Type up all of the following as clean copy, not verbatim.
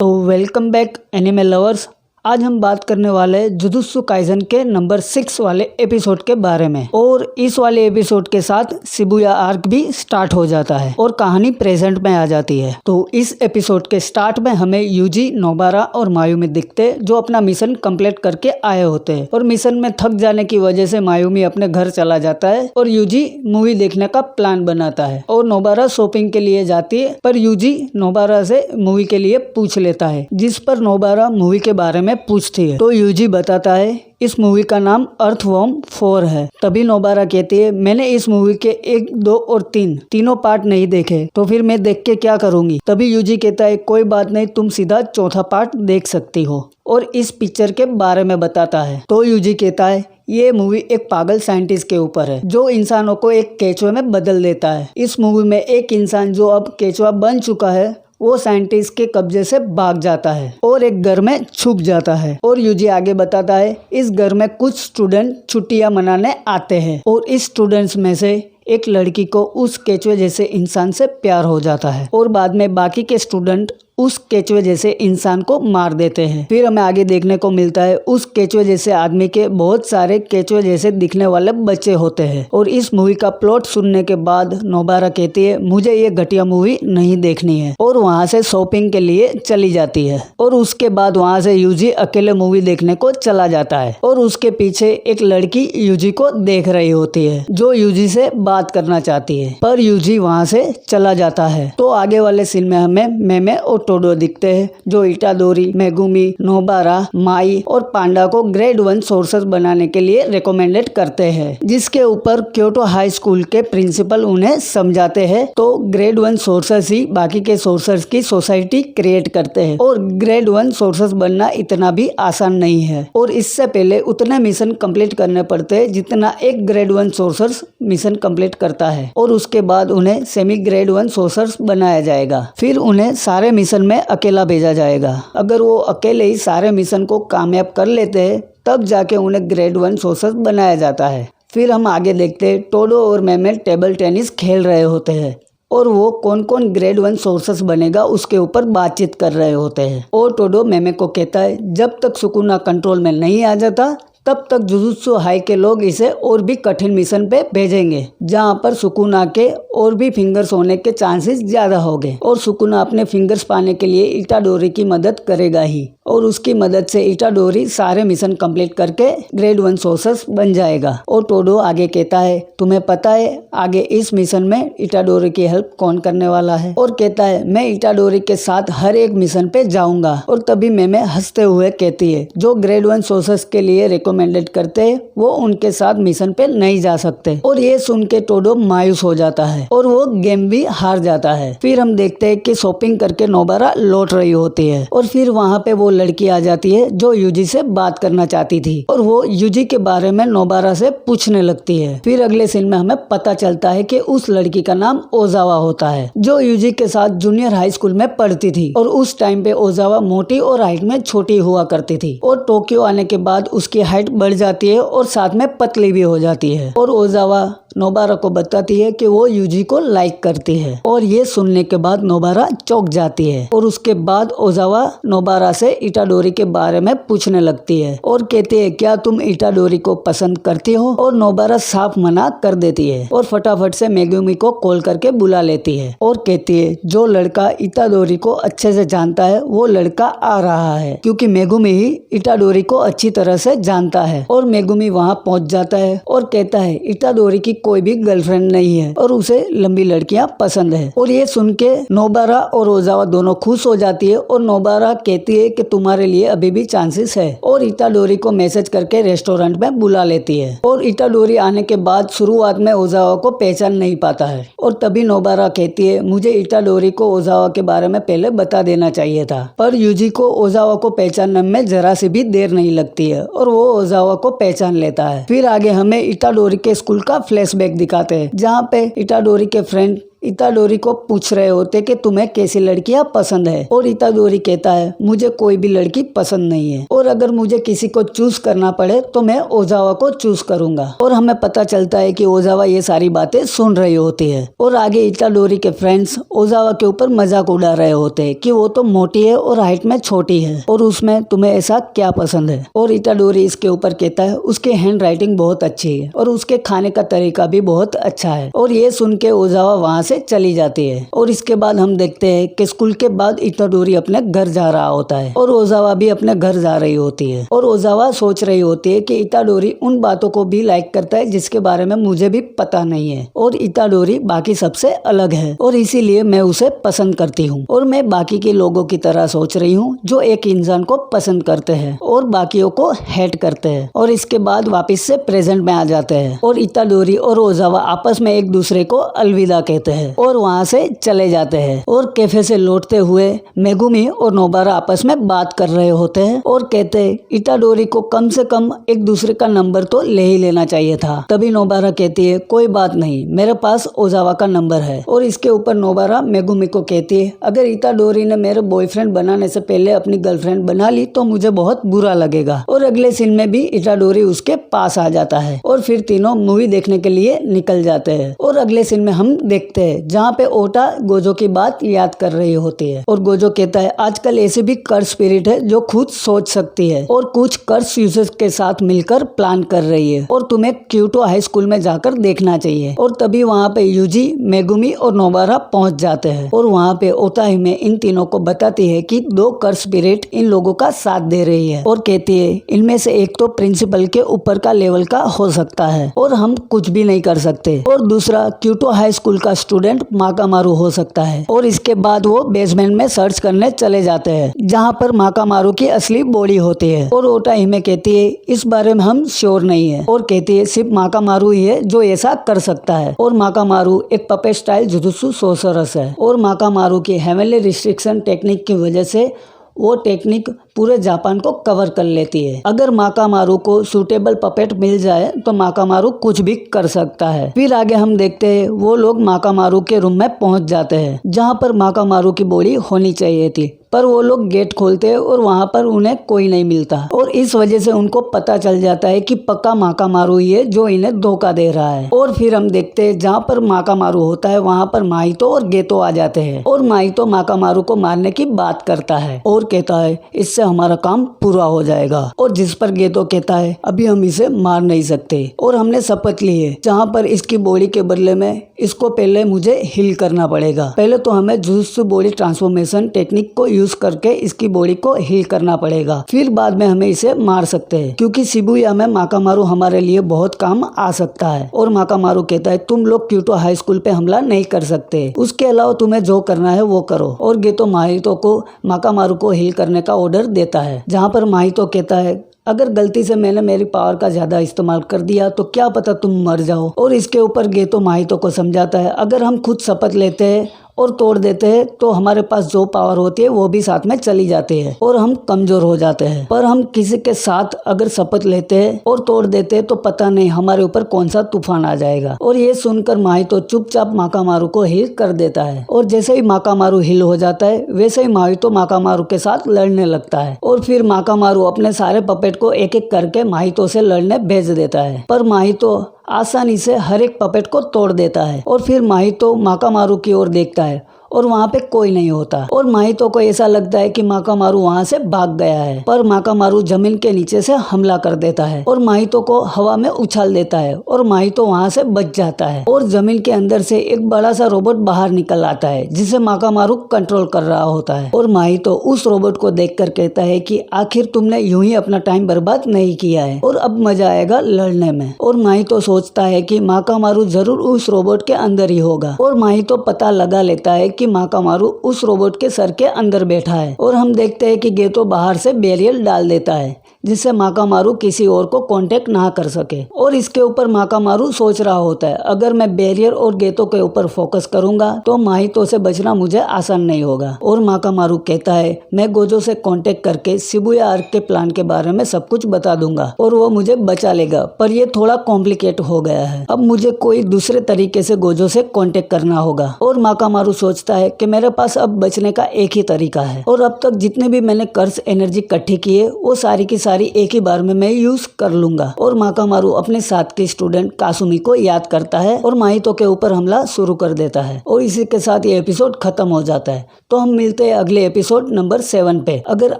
तो welcome back anime lovers. आज हम बात करने वाले हैं जुजुत्सु काइसन के नंबर 6 वाले एपिसोड के बारे में। और इस वाले एपिसोड के साथ शिबुया आर्क भी स्टार्ट हो जाता है और कहानी प्रेजेंट में आ जाती है। तो इस एपिसोड के स्टार्ट में हमें यूजी, नोबारा और मायुमी दिखते जो अपना मिशन कंप्लीट करके आए होते हैं। और मिशन में थक जाने की वजह से मायुमी अपने घर चला जाता है और यूजी मूवी देखने का प्लान बनाता है और नोबारा शॉपिंग के लिए जाती है। पर यूजी नोबारा से मूवी के लिए पूछ लेता है, जिस पर नोबारा मूवी के बारे में पूछती है। तो यूजी बताता है इस मूवी का नाम अर्थवॉर्म 4 है। तभी नोबारा कहती है मैंने इस मूवी के 1, 2 और 3 तीनों पार्ट नहीं देखे, तो फिर मैं देख के क्या करूंगी। तभी यूजी कहता है कोई बात नहीं, तुम सीधा चौथा पार्ट देख सकती हो, और इस पिक्चर के बारे में बताता है। तो यूजी कहता है ये मूवी एक पागल साइंटिस्ट के ऊपर है जो इंसानों को एक केचुए में बदल देता है। इस मूवी में एक इंसान जो अब केचुआ बन चुका है वो साइंटिस्ट के कब्जे से भाग जाता है और एक घर में छुप जाता है। और यूजी आगे बताता है इस घर में कुछ स्टूडेंट छुट्टियां मनाने आते हैं और इस स्टूडेंट्स में से एक लड़की को उस केचुए जैसे इंसान से प्यार हो जाता है और बाद में बाकी के स्टूडेंट उस केचुए जैसे इंसान को मार देते हैं। फिर हमें आगे देखने को मिलता है उस केचुए जैसे आदमी के बहुत सारे केचुए जैसे दिखने वाले बच्चे होते हैं। और इस मूवी का प्लॉट सुनने के बाद नोबारा कहती है मुझे ये घटिया मूवी नहीं देखनी है और वहाँ से शॉपिंग के लिए चली जाती है। और उसके बाद वहाँ से यूजी अकेले मूवी देखने को चला जाता है और उसके पीछे एक लड़की यूजी को देख रही होती है जो यूजी से बात करना चाहती है, पर यूजी वहाँ से चला जाता है। तो आगे वाले सीन में हमें मेमे और टोडो दिखते हैं जो इटाडोरी, मेगुमी, नोबारा, माई और पांडा को ग्रेड 1 सोर्सर बनाने के लिए रिकमेंडेड करते हैं, जिसके ऊपर क्योटो हाई स्कूल के प्रिंसिपल उन्हें समझाते हैं। तो ग्रेड 1 सोर्सर्स ही बाकी के सोर्सर्स की सोसाइटी क्रिएट करते हैं और ग्रेड 1 सोर्सर्स बनना इतना भी आसान नहीं है और इससे पहले उतने मिशन कंप्लीट करने पड़ते हैं जितना एक ग्रेड 1 सोर्सर्स मिशन कंप्लीट करता है। और उसके बाद उन्हें सेमी ग्रेड 1 सोर्सर्स बनाया जाएगा। फिर उन्हें सारे मिशन में अकेला भेजा जाएगा। अगर वो अकेले ही सारे मिशन को कामयाब कर लेते हैं तब जाके उन्हें ग्रेड 1 सोर्सर्स बनाया जाता है। फिर हम आगे देखते हैं टोडो और मेमे टेबल टेनिस खेल रहे होते हैं और वो कौन कौन ग्रेड 1 सोर्सर्स बनेगा उसके ऊपर बातचीत कर रहे होते हैं। और टोडो मेमे को कहता है जब तक सुकुना कंट्रोल में नहीं आ जाता तब तक जुजुत्सु हाई के लोग इसे और भी कठिन मिशन पे भेजेंगे जहां पर सुकुना के और भी फिंगर्स होने के चांसेस ज्यादा होंगे और सुकुना अपने फिंगर्स पाने के लिए इटाडोरी की मदद करेगा ही और उसकी मदद से इटाडोरी सारे मिशन कंप्लीट करके ग्रेड 1 सोर्सर्स बन जाएगा। और टोडो आगे कहता है तुम्हें पता है आगे इस मिशन में इटाडोरी की हेल्प कौन करने वाला है, और कहता है मैं इटाडोरी के साथ हर एक मिशन पे जाऊंगा। और तभी मेमे हंसते हुए कहती है जो ग्रेड 1 सोर्सर्स के लिए रिकमेंडेड करते हैं वो उनके साथ मिशन पे नहीं जा सकते। और ये सुन के टोडो मायूस हो जाता है और वो गेम भी हार जाता है। फिर हम देखते हैं कि शॉपिंग करके नोबारा लौट रही होती है और फिर वहाँ पे वो लड़की आ जाती है जो यूजी से बात करना चाहती थी और वो यूजी के बारे में नोबारा से पूछने लगती है। फिर अगले सीन में हमें पता चलता है कि उस लड़की का नाम ओजावा होता है जो यूजी के साथ जूनियर हाई स्कूल में पढ़ती थी और उस टाइम पे ओजावा मोटी और हाइट में छोटी हुआ करती थी और टोक्यो आने के बाद उसकी हाइट बढ़ जाती है और साथ में पतली भी हो जाती है। और ओजावा नोबारा को बताती है कि वो यूजी को लाइक करती है और ये सुनने के बाद नोबारा चौंक जाती है। और उसके बाद ओजावा नोबारा से इटाडोरी के बारे में पूछने लगती है और कहती है क्या तुम इटाडोरी को पसंद करती हो, और नोबारा साफ मना कर देती है और फटाफट से मेगुमी को कॉल करके बुला लेती है और कहती है जो लड़का इटाडोरी को अच्छे से जानता है वो लड़का आ रहा है, क्योंकि मेगुमी ही इटाडोरी को अच्छी तरह से जानता है। और मेगुमी वहाँ पहुँच जाता है और कहता है इटाडोरी की कोई भी गर्लफ्रेंड नहीं है और उसे लंबी लड़कियां पसंद है। और ये सुन के नोबारा और ओजावा दोनों खुश हो जाती है और नोबारा कहती है कि तुम्हारे लिए अभी भी चांसेस है और इटाडोरी को मैसेज करके रेस्टोरेंट में बुला लेती है। और इटाडोरी आने के बाद शुरुआत में ओजावा को पहचान नहीं पाता है और तभी नोबारा कहती है मुझे इटाडोरी को ओजावा के बारे में पहले बता देना चाहिए था। पर यूजी को ओजावा को पहचानने में जरा सी भी देर नहीं लगती है और वो ओजावा को पहचान लेता है। फिर आगे हमें इटाडोरी के स्कूल का फ्लैशबैक दिखाते हैं जहाँ पे इटाडोरी के फ्रेंड इताडोरी को पूछ रहे होते कि तुम्हें कैसी लड़कियां पसंद है, और इताडोरी कहता है मुझे कोई भी लड़की पसंद नहीं है, और अगर मुझे किसी को चूज करना पड़े तो मैं ओजावा को चूज करूंगा। और हमें पता चलता है कि ओजावा ये सारी बातें सुन रही होती है, और आगे इताडोरी के फ्रेंड्स ओजावा के ऊपर मजाक उड़ा रहे होते हैं कि वो तो मोटी है और हाइट में छोटी है, और उसमें तुम्हें ऐसा क्या पसंद है। और इताडोरी इसके ऊपर कहता है उसकी हैंड राइटिंग बहुत अच्छी है और उसके खाने का तरीका भी बहुत अच्छा है। और ये सुन के ओजावा वहाँ से चली जाती है। और इसके बाद हम देखते हैं कि स्कूल के बाद इताडोरी अपने घर जा रहा होता है और ओजावा भी अपने घर जा रही होती है। और ओजावा सोच रही होती है कि इताडोरी उन बातों को भी लाइक करता है जिसके बारे में मुझे भी पता नहीं है, और इताडोरी बाकी सबसे अलग है और इसीलिए मैं उसे पसंद करती हूँ, और मैं बाकी के लोगों की तरह सोच रही हूँ जो एक इंसान को पसंद करते हैं और बाकियों को हेट करते हैं। और इसके बाद वापस से प्रेजेंट में आ जाते हैं और इताडोरी और ओजावा आपस में एक दूसरे को अलविदा कहते हैं और वहाँ से चले जाते हैं। और कैफे से लौटते हुए मेगुमी और नोबारा आपस में बात कर रहे होते हैं और कहते हैं इताडोरी को कम से कम एक दूसरे का नंबर तो ले ही लेना चाहिए था। तभी नोबारा कहती है कोई बात नहीं, मेरे पास ओजावा का नंबर है। और इसके ऊपर नोबारा मेगुमी को कहती है अगर इताडोरी ने मेरे बॉयफ्रेंड बनाने से पहले अपनी गर्लफ्रेंड बना ली तो मुझे बहुत बुरा लगेगा। और अगले सीन में भी इताडोरी उसके पास आ जाता है और फिर तीनों मूवी देखने के लिए निकल जाते हैं। और अगले सीन में हम देखते हैं जहाँ पे ओटा गोजो की बात याद कर रही होती है और गोजो कहता है आजकल ऐसी भी कर्स स्पिरिट है जो खुद सोच सकती है और कुछ कर्स यूजर्स के साथ मिलकर प्लान कर रही है और तुम्हें क्योटो हाई स्कूल में जाकर देखना चाहिए। और तभी वहाँ पे यूजी, मेगुमी और नोबारा पहुँच जाते हैं और वहाँ पे ओताहिमे इन तीनों को बताती है कि 2 कर्स स्पिरिट इन लोगों का साथ दे रही है और कहती है इनमें से एक तो प्रिंसिपल के ऊपर का लेवल का हो सकता है और हम कुछ भी नहीं कर सकते, और दूसरा क्योटो हाई स्कूल का स्टूडेंट माकामारू हो सकता है। और इसके बाद वो बेसमेंट में सर्च करने चले जाते हैं जहाँ पर माकामारू की असली बॉडी होती है। और ओटाहिमे कहती है इस बारे में हम श्योर नहीं है, और कहती है सिर्फ माकामारू ही है जो ऐसा कर सकता है। और माकामारू एक पपेट स्टाइल जुजुत्सु सोर्सरस है और माकामारू की हेवनली रिस्ट्रिक्शन टेक्निक की वजह से वो टेक्निक पूरे जापान को कवर कर लेती है। अगर माकामारू को सूटेबल पपेट मिल जाए तो माकामारू कुछ भी कर सकता है। फिर आगे हम देखते हैं वो लोग माकामारू के रूम में पहुंच जाते हैं जहां पर माकामारू की बॉडी होनी चाहिए थी, पर वो लोग गेट खोलते हैं और वहां पर उन्हें कोई नहीं मिलता और इस वजह से उनको पता चल जाता है कि पक्का माकामारू ही है जो इन्हें धोखा दे रहा है। और फिर हम देखते हैं जहाँ पर माकामारू होता है वहाँ पर माहितो और गेतो आ जाते हैं और माहितो माकामारू को मारने की बात करता है और कहता है इससे हमारा काम पूरा हो जाएगा। और जिस पर गेतो कहता है अभी हम इसे मार नहीं सकते और हमने शपथ ली है, जहाँ पर इसकी बॉडी के बदले में इसको पहले मुझे हील करना पड़ेगा। पहले तो हमें जुजुत्सु बॉडी ट्रांसफॉर्मेशन टेक्निक को यूज करके इसकी बॉडी को हील करना पड़ेगा, फिर बाद में हमें इसे मार सकते हैं क्योंकि शिबुया में माकामारू हमारे लिए बहुत काम आ सकता है। और माकामारू कहता है तुम लोग क्योटो हाई स्कूल पे हमला नहीं कर सकते, उसके अलावा तुम्हें जो करना है वो करो। और गेतो माहितो को माकामारू को हील करने का ऑर्डर देता है, जहाँ पर माहितो कहता है अगर गलती से मैंने मेरी पावर का ज्यादा इस्तेमाल कर दिया तो क्या पता तुम मर जाओ। और इसके ऊपर गेतो माहितो को समझाता है अगर हम खुद शपथ लेते हैं और तोड़ देते हैं तो हमारे पास जो पावर होती है वो भी साथ में चली जाती है और हम कमजोर हो जाते हैं, पर हम किसी के साथ अगर शपथ लेते हैं और तोड़ देते हैं तो पता नहीं हमारे ऊपर कौन सा तूफान आ जाएगा। और ये सुनकर माहितो चुपचाप माकामारू को हील कर देता है और जैसे ही माकामारू हील हो जाता है वैसे ही माहितो माकामारू के साथ लड़ने लगता है। और फिर माकामारू अपने सारे पपेट को एक एक करके माहितो से लड़ने भेज देता है, पर माहितो आसानी से हर एक पपेट को तोड़ देता है। और फिर माहितो माकामारू की ओर देखता है और वहाँ पे कोई नहीं होता और माहितो को ऐसा लगता है कि माकामारू वहाँ से भाग गया है, पर माकामारू जमीन के नीचे से हमला कर देता है और माहितो को हवा में उछाल देता है और माहितो वहाँ से बच जाता है। और जमीन के अंदर से एक बड़ा सा रोबोट बाहर निकल आता है जिसे माकामारू कंट्रोल कर रहा होता है। और माहितो उस रोबोट को देखकर कहता है कि आखिर तुमने यूं ही अपना टाइम बर्बाद नहीं किया है और अब मजा आएगा लड़ने में। और माहितो सोचता है कि माकामारू जरूर उस रोबोट के अंदर ही होगा और माहितो पता लगा लेता है कि माकामारू उस रोबोट के सर के अंदर बैठा है। और हम देखते हैं कि गेतो बाहर से बैरियर डाल देता है जिससे माकामारू किसी और को कांटेक्ट ना कर सके। और इसके ऊपर माकामारू सोच रहा होता है अगर मैं बेरियर और गेतो के ऊपर फोकस करूंगा तो माहितो से बचना मुझे आसान नहीं होगा। और माकामारू कहता है मैं गोजो से कांटेक्ट करके शिबुया आर्क के प्लान के बारे में सब कुछ बता दूंगा और वो मुझे बचा लेगा, पर ये थोड़ा कॉम्प्लिकेट हो गया है। अब मुझे कोई दूसरे तरीके से गोजो से कांटेक्ट करना होगा। और माकामारू सोचता है कि मेरे पास अब बचने का एक ही तरीका है और अब तक जितने भी मैंने कर्स एनर्जी इकट्ठी की है वो सारी की सारी एक ही बार में मैं यूज कर लूंगा। और माकामारू अपने साथ के स्टूडेंट कासुमी को याद करता है और माहितो के ऊपर हमला शुरू कर देता है। और इसी के साथ ये एपिसोड खत्म हो जाता है। तो हम मिलते हैं अगले एपिसोड नंबर 7 पे। अगर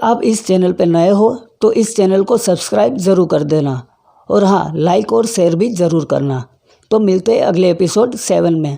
आप इस चैनल पे नए हो तो इस चैनल को सब्सक्राइब जरूर कर देना और हाँ, लाइक और शेयर भी जरूर करना। तो मिलते हैं अगले एपिसोड 7 में।